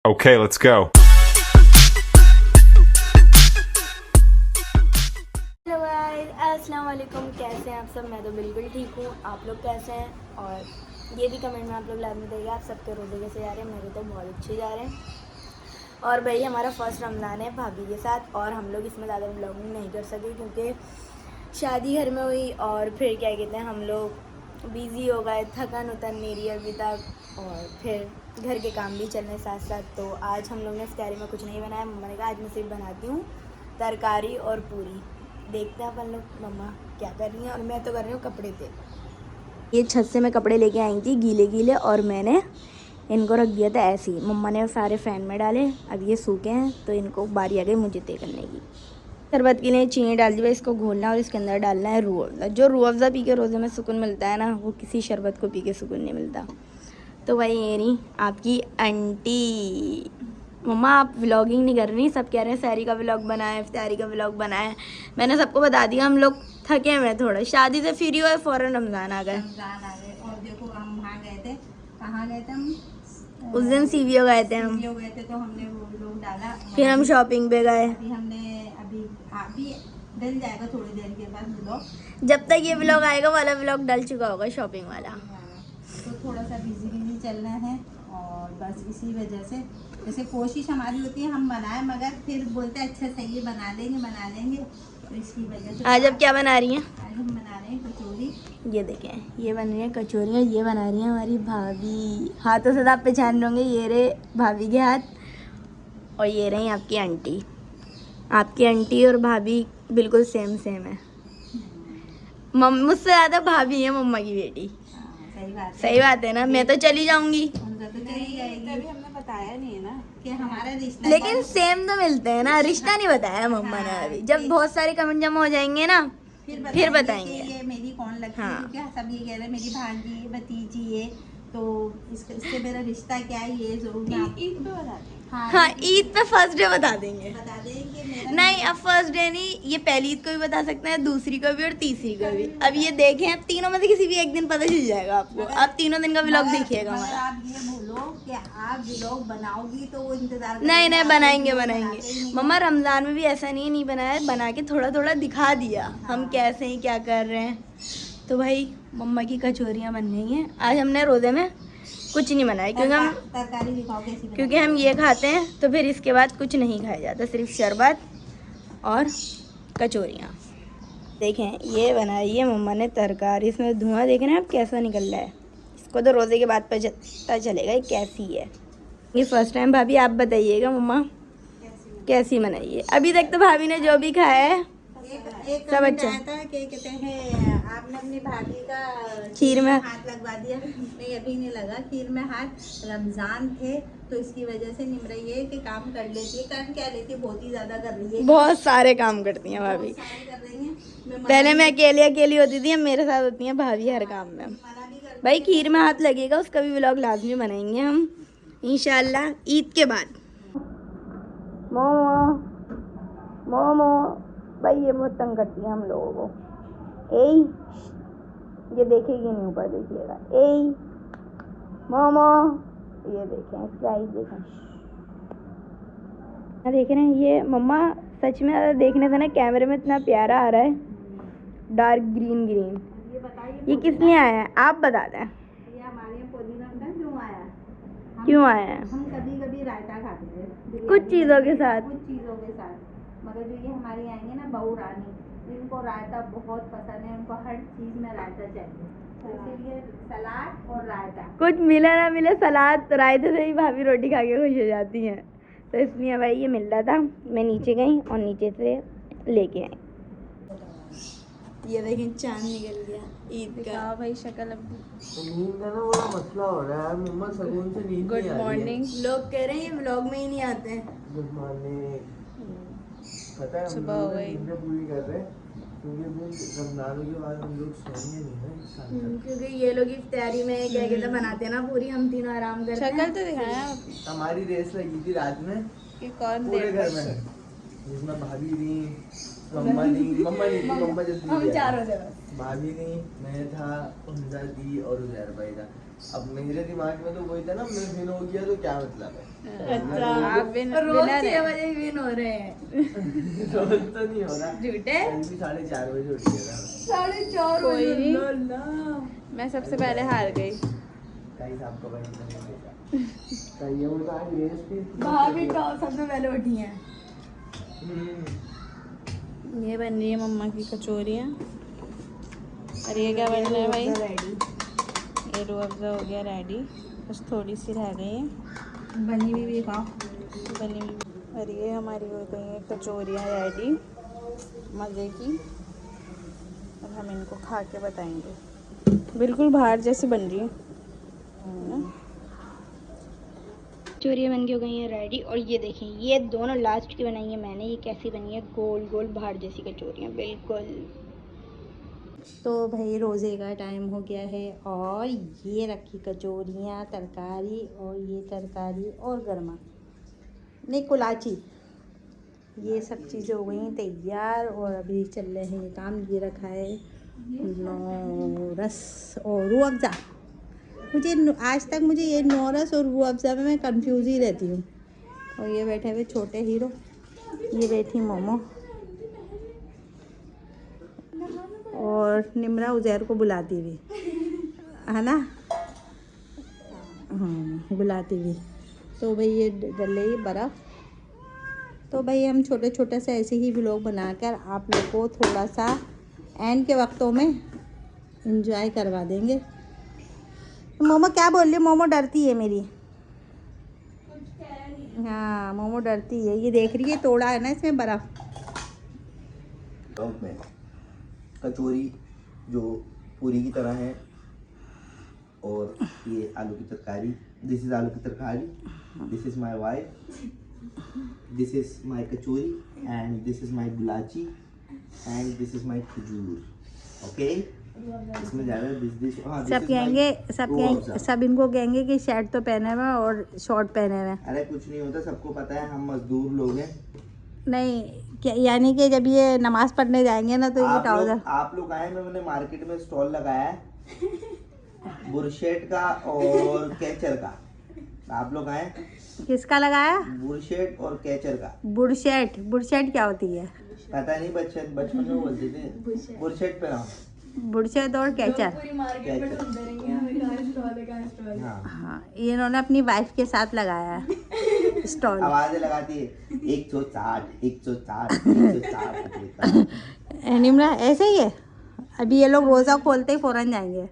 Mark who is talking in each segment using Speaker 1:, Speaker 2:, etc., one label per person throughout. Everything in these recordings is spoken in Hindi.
Speaker 1: Okay, let's go.
Speaker 2: Hello guys, अस्सलाम वालेकुम। कैसे हैं आप सब? मैं तो बिल्कुल ठीक हूँ। आप लोग कैसे हैं? और ये भी कमेंट में आप लोग लाइक में देंगे आप सबके रोज़े कैसे जा रहे हैं। मेरे तो बहुत अच्छे जा रहे हैं। और भाई हमारा फर्स्ट रमज़ान है भाभी के साथ, और हम लोग इसमें ज़्यादा व्लॉगिंग नहीं कर सके क्योंकि शादी घर में हुई, और फिर क्या कहते हैं हम लोग बिज़ी हो गए, थकन उतर नहीं रही अभी तक, और फिर घर के काम भी चल रहे साथ साथ। तो आज हम लोग ने इफ्तारी में कुछ नहीं बनाया। मम्मा ने कहा आज मैं सिर्फ बनाती हूँ तरकारी और पूरी। देखते हैं अपन लोग मम्मा क्या कर रही हैं, और मैं तो कर रही हूँ कपड़े पे। ये छत से मैं कपड़े लेके आई थी गीले गीले, और मैंने इनको रख दिया था ऐसे ही। मम्मा ने सारे फ़ैन में डाले, अब ये सूखे हैं तो इनको बारी आ गई मुझे तय करने की। शरबत के लिए चीनी डाल दी, भाई इसको घोलना और इसके अंदर डालना है रूह अफ़ज़ा। जो रूह अफ़ज़ा पी के रोज़े में सुकून मिलता है ना, वो किसी शरबत को पी के सुकून नहीं मिलता। तो भाई ये रही आपकी आंटी। मम्मा आप व्लॉगिंग नहीं कर रही? सब कह रहे हैं सहरी का व्लॉग बनाए, इफ्तारी का व्लॉग बनाए। मैंने सबको बता दिया हम लोग थके हुए थोड़ा, शादी से फ्री हुए फ़ौरन रमज़ान आ गए।
Speaker 3: और देखो हम वहाँ गए थे, कहाँ गए थे हम?
Speaker 2: उस दिन सीवीओ गए थे हम,
Speaker 3: सीवीओ गए थे तो हमने वो लोग डाला।
Speaker 2: फिर हम शॉपिंग पे गए।
Speaker 3: अभी डल जाएगा थोड़ी देर के बाद ब्लॉग।
Speaker 2: जब तक ये व्लॉग आएगा वाला व्लॉग डल चुका होगा शॉपिंग वाला।
Speaker 3: तो थोड़ा सा बिजी चलना है, और बस इसी वजह से जैसे कोशिश हमारी होती है हम बनाए, मगर फिर बोलते हैं अच्छा सही है बना लेंगे। तो इसकी वजह से
Speaker 2: आज अब क्या बना रही हैं?
Speaker 3: आज हम बना रहे हैं कचौरी।
Speaker 2: ये देखें, ये बन रही है कचौरियाँ। ये बना रही है हमारी भाभी। हाथों से आप पहचान रहे होंगे, ये रहे भाभी के हाथ, और ये रही आपकी आंटी। आपकी आंटी और भाभी बिल्कुल सेम है। मुझसे ज़्यादा भाभी है मम्मा की बेटी। सही बात है ना। मैं तो चली जाऊंगी,
Speaker 3: उनका तो चली जाएगी। तभी हमने बताया नहीं है ना कि हमारा रिश्ता,
Speaker 2: लेकिन सेम तो मिलते हैं ना। रिश्ता नहीं बताया मम्मा ने अभी। जब बहुत सारे कमेंट जमा हो जाएंगे ना फिर बताएंगे।
Speaker 3: ये मेरी कौन लगती है,
Speaker 2: हाँ।
Speaker 3: क्योंकि सब ये कह रहे हैं मेरी भांजी भतीजी है, तो इससे मेरा रिश्ता क्या है ये जरूर ईद पे बता दें।
Speaker 2: हाँ, ईद पे फर्स्ट डे बता देंगे।
Speaker 3: बता दें कि मेरा
Speaker 2: नहीं, अब फर्स्ट डे नहीं, ये पहली ईद को भी बता सकते हैं, दूसरी को भी और तीसरी को भी। अब ये देखें, अब तीनों में से किसी भी एक दिन पता चल जाएगा आपको। अब तीनों दिन का व्लॉग देखिएगा
Speaker 3: मगर
Speaker 2: हमारा।
Speaker 3: आप ये बोलो कि आप व्लॉग बनाओगी तो वो इंतजार
Speaker 2: नहीं
Speaker 3: करेंगे,
Speaker 2: बनाएंगे
Speaker 3: आप
Speaker 2: बनाएंगे
Speaker 3: बनाते ही नहीं।
Speaker 2: मम्मा। रमजान में भी ऐसा नहीं बनाया, बना के थोड़ा थोड़ा दिखा दिया हम कैसे हैं क्या कर रहे हैं। तो भाई मम्मा की कचौरियाँ बन गई हैं। आज हमने रोज़े में कुछ नहीं बनाया
Speaker 3: तरकारी दिखाओ कैसी बनाई।
Speaker 2: क्योंकि हम ये खाते हैं, तो फिर इसके बाद कुछ नहीं खाया जाता, सिर्फ शरबत और कचौरियाँ। देखें, ये बनाई है मम्मा ने तरकारी। इसमें धुआं देख रहे हैं आप कैसा निकल रहा है। इसको तो रोज़े के बाद पता चलेगा ये कैसी है। ये फर्स्ट टाइम भाभी आप बताइएगा मम्मा कैसी बनाई है। अभी तक तो भाभी ने जो भी खाया है
Speaker 3: एक
Speaker 2: सब अच्छा।
Speaker 3: था कि कहते हैं आपने अपनी भाभी का
Speaker 2: खीर में
Speaker 3: हाथ लगवा दिया। नहीं अभी नहीं लगा खीर में हाथ। रमजान थे तो इसकी वजह से निमरा ये कि काम कर लेती है। कर क्या लेती है, बहुत ही ज्यादा कर रही है,
Speaker 2: बहुत सारे काम करती हैं भाभी।
Speaker 3: सारे कर रही है।
Speaker 2: पहले मैं अकेली होती थी, अब मेरे साथ होती हैं भाभी हर काम में।
Speaker 3: मना भी कर
Speaker 2: भाई खीर में हाथ लगेगा, उसका भी व्लॉग लाजमी बनाएंगे हम इंशाल्लाह ईद के बाद। मोमो मोमो भाई ये बहुत तंग करती है हम लोगों को। ये देखेगी नहीं, ऊपर देखिएगा। मोमो ये देखें, इसकी आईज देखें। देख रहे हैं ये मम्मा, सच में देखने से ना कैमरे में इतना प्यारा आ रहा है, डार्क ग्रीन।
Speaker 3: ये बताइए
Speaker 2: ये किस लिए आया है आप बता दें।
Speaker 3: ये हमारे यहाँ पुदीना पता है क्यों आया?
Speaker 2: क्यों आया है?
Speaker 3: हम कभी कभी रायता खाते हैं
Speaker 2: कुछ चीज़ों के साथ। मगर जो ये हमारी आएंगे ना बहू रानी, इनको रायता बहुत पसंद है। उनको हर चीज़ में रायता चाहिए, तो इसीलिए सलाद और रायता। कुछ मिले ना मिले, सलाद रायते से ही भाभी रोटी खा के खुश हो जाती हैं। तो इसलिए भाई ये मिल रहा था, मैं नीचे गई और नीचे से लेके आई। ये देखें चांद निकल गया ईद का।
Speaker 4: भाई शक्ल अब
Speaker 5: नींद का ना बड़ा मसला हो रहा है मम्मा, सुकून से नींद
Speaker 4: गुड
Speaker 5: नहीं आ रही है।
Speaker 4: मॉर्निंग।
Speaker 2: लोग कह रहे हैं ये व्लॉग में ही नहीं आते हैं।
Speaker 5: Good morning. पता है हम
Speaker 4: सुबह हो
Speaker 5: लोग
Speaker 4: गई।
Speaker 5: नींद पूरी कर रहे हैं क्योंकि रमजान के बाद हम लोग सोएंगे नहीं ना इस साल तक।
Speaker 2: क्योंकि ये लोग इफ्तारी में क्या कहते हैं बनाते हैं ना पूरी, हम तीनों आराम करते
Speaker 4: शक्ल
Speaker 2: हैं।
Speaker 4: तो दिखाया
Speaker 5: हमारी रेस लगी थी रात में
Speaker 4: कि कौन
Speaker 5: पूरे
Speaker 4: देर
Speaker 5: घर
Speaker 4: तक
Speaker 5: में, जिसमें भाभी थी, मम्मा नहीं थी, मम्मा जल्दी
Speaker 2: हम
Speaker 5: नहीं आई।
Speaker 2: चारों थे बस।
Speaker 5: भाभी नहीं, मैं था, हमजा दी और उजैर भाई था। अब मेरे दिमाग में तो वही था ना, मैं विन हो गया तो क्या मतलब है।
Speaker 3: आप
Speaker 2: रोज 6 बजे विन हो रहे हैं।
Speaker 5: रोज तो नहीं हो रहा।
Speaker 2: झूठे।
Speaker 5: कल भी 4:30 बजे उठ गया था।
Speaker 2: 4:30
Speaker 3: कोई
Speaker 2: बजे।
Speaker 3: नहीं।
Speaker 2: ला।
Speaker 3: मैं सबसे पहले हार गई।
Speaker 5: गाइस आपको भाई नहीं देखा। कहिए वो तो आज रेस थी।
Speaker 2: भाभी तो सबसे पहले उठी हैं।
Speaker 3: ये बन रही है मम्मा की कचौरियाँ। और ये क्या बन रहा है भाई?
Speaker 2: रेडी।
Speaker 3: ये रूह अफ़ज़ा हो गया रेडी, बस थोड़ी सी रह गई है
Speaker 2: बनी हुई भी खाओ।
Speaker 3: बनी हुई। और ये हमारी हो गई है कचौरियाँ रेडी मज़े की। और हम इनको खा के बताएंगे। बिल्कुल बाहर जैसी बन रही है।
Speaker 2: कचौरियाँ बन के हो गई हैं रेडी। और ये देखें, ये दोनों लास्ट की बनाई है मैंने। ये कैसी बनी है? गोल गोल बाहर जैसी कचौरियाँ, बिल्कुल।
Speaker 3: तो भाई रोज़े का टाइम हो गया है और ये रखी कचौरियाँ, तरकारी, और ये तरकारी और गर्मा नहीं कुलाची, ये सब चीज़ें हो गई तैयार। और अभी चल रहे हैं ये काम। ये रखा है नौरस और रूह अफ़ज़ा। मुझे आज तक मुझे ये नौरस और रूह अफ़ज़ा में मैं कंफ्यूज ही रहती हूँ। और ये बैठे हुए छोटे हीरो, ये बैठी मोमो, और निमरा उज़ैर को बुलाती हुई है ना, बुलाती हुई। तो भाई ये डल रही है बर्फ़। तो भाई हम छोटे छोटे से ऐसे ही व्लॉग बनाकर आप लोग को थोड़ा सा एंड के वक्तों में इंजॉय करवा देंगे। तो मोमो क्या बोल रही है? मोमो डरती है मेरी। हाँ मोमो डरती है। ये देख रही है तोड़ा है ना इसमें बर्फ़।
Speaker 5: में कचौरी जो पूरी की तरह है, और ये आलू की तरकारी। दिस इज आलू की तरकारी। This is my wife. This is my kachori and this is my गुलाची and this is my khajoor. Okay, इसमें ज़्यादा दिस
Speaker 3: सब कहेंगे सब इनको कहेंगे कि शर्ट तो पहने हुए और शॉर्ट पहने हुए।
Speaker 5: अरे कुछ नहीं होता, सबको पता है हम मजदूर लोग हैं।
Speaker 3: नहीं क्या यानी कि जब ये नमाज पढ़ने जाएंगे ना तो ये ट्राउजर।
Speaker 5: आप लोग आए, मैंने मार्केट में स्टॉल लगाया है बुरशेट का और कैचर का। आप लोग आए।
Speaker 3: किसका लगाया?
Speaker 5: बुरशेट और कैचर का।
Speaker 3: बुरशेट? बुरशेट क्या होती है?
Speaker 5: पता नहीं, बचपन में बोलते थे बुरशेट पे ना।
Speaker 3: बुरशेट और कैचर। हाँ इन्होंने अपनी वाइफ के साथ लगाया है स्टॉल।
Speaker 5: आवाजें लगाती है 160 160 160।
Speaker 3: निमरा ऐसे ही है। अभी ये लोग रोज़ा खोलते ही फौरन जाएंगे।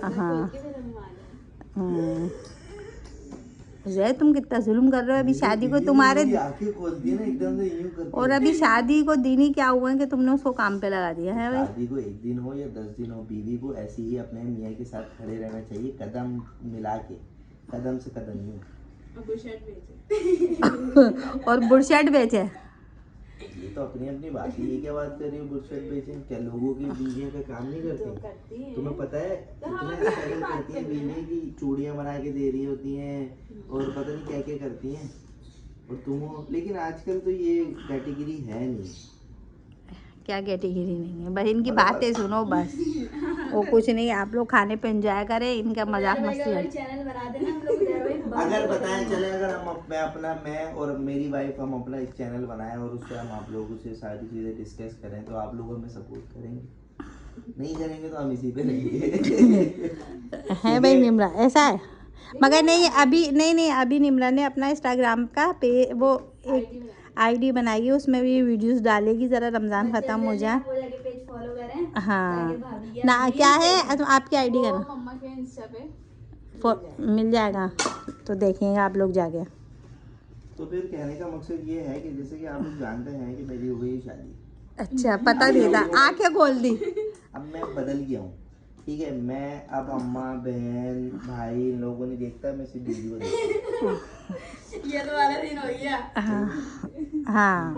Speaker 3: हाँ जय तुम कितना जुल्म कर रहे हो। अभी शादी को तुम्हारे
Speaker 5: आंखें खोलती है ना एकदम से यूं करती है।
Speaker 3: और अभी शादी को दिन ही क्या हुआ है कि तुमने उसको काम पे लगा दिया है भाई।
Speaker 5: शादी को 1 दिन हो या 10 दिन हो, बीवी को ऐसे ही अपने मियाँ के साथ खड़े रहना चाहिए, कदम मिला के, कदम से कदम यूं।
Speaker 3: और बुरशेट बेचे।
Speaker 5: ये तो अपनी अपनी बात है। ये क्या बात कर रही हो? बुरशेट बेचे क्या? लोगों की बीवियाँ का काम नहीं करती? तुम्हें पता है कितना स्ट्रगल करती है बीवी की, चूड़ियाँ बना के दे रही होती हैं और पता नहीं क्या क्या करती हैं, और तुम हो। लेकिन आजकल तो ये कैटेगरी है नहीं।
Speaker 3: क्या कैटेगरी नहीं है? बस इनकी बातें सुनो बस। वो कुछ नहीं, आप लोग खाने पे एंजॉय करें, इनका मजाक मस्ती है।
Speaker 2: चैनल बना देना हम लोग।
Speaker 5: अगर बताएं चले, अगर मैं और मेरी वाइफ हम अपना एक चैनल बनाएं और उससे हम आप लोगों से सारी चीज़ें डिस्कस करें तो आप लोग हमें सपोर्ट करेंगे। नहीं करेंगे तो हम इसी पे रहेंगे।
Speaker 3: है भाई निमरा ऐसा है। मगर नहीं अभी निमरा ने अपना इंस्टाग्राम का वो एक आईडी बनाई है, उसमें भी वीडियोस डालेगी। ज़रा रमज़ान ख़त्म हो जाए। हाँ ना क्या है तो आपकी आईडी का ना
Speaker 2: मम्मा के इंस्टा पे
Speaker 3: मिल जाएगा तो देखेंगे आप लोग जाके।
Speaker 5: तो फिर कहने का मकसद ये है कि जैसे कि आप लोग जानते हैं कि मेरी हो गई शादी।
Speaker 3: अच्छा पता नहीं था, आंखें खोल दी।
Speaker 5: अब मैं बदल गया हूँ, ठीक है। मैं अब अम्मा बहन भाई इन लोगों ने देखता, मैं सिर्फ दीदी को देखता।
Speaker 2: ये तो वाला दिन हो गया।
Speaker 3: हाँ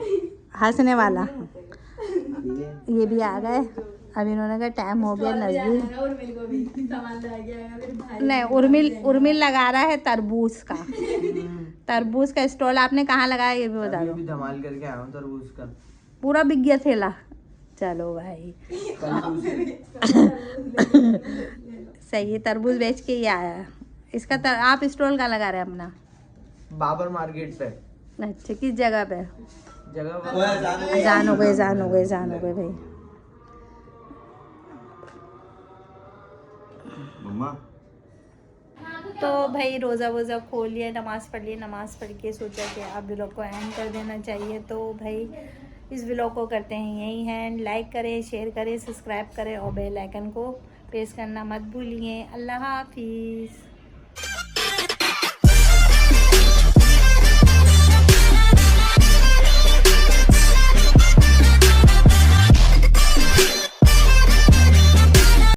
Speaker 3: हंसने वाला।
Speaker 5: ठीक है,
Speaker 3: ये भी आ गए। अब इन्होंने कहा टाइम हो गया नजदीक।
Speaker 2: उर्मिल को भी सामान ला गया फिर भाई।
Speaker 3: नहीं उर्मिल लगा रहा है तरबूज का। तरबूज का स्टॉल आपने कहाँ लगाया ये भी बता दो।
Speaker 5: अभी धमाल करके आया हूँ तरबूज का।
Speaker 3: पूरा बिक गया ठेला। चलो भाई सही है, तरबूज बेच के ही आया। इसका आप स्टॉल कहाँ लगा रहे हैं अपना?
Speaker 1: बाबर मार्केट पे।
Speaker 3: अच्छा, किस जगह पे?
Speaker 1: जगह
Speaker 3: जानो गए भाई।
Speaker 5: मम्मा
Speaker 3: तो भाई रोज़ा वोज़ा खोल लिया, नमाज़ पढ़ ली, नमाज़ पढ़ के सोचा कि अब व्लॉग को एंड कर देना चाहिए। तो भाई इस व्लॉग को करते हैं यही है, लाइक करें, शेयर करें, सब्सक्राइब करें और बेल आइकन को प्रेस करना मत भूलिए। अल्लाह हाफिज़।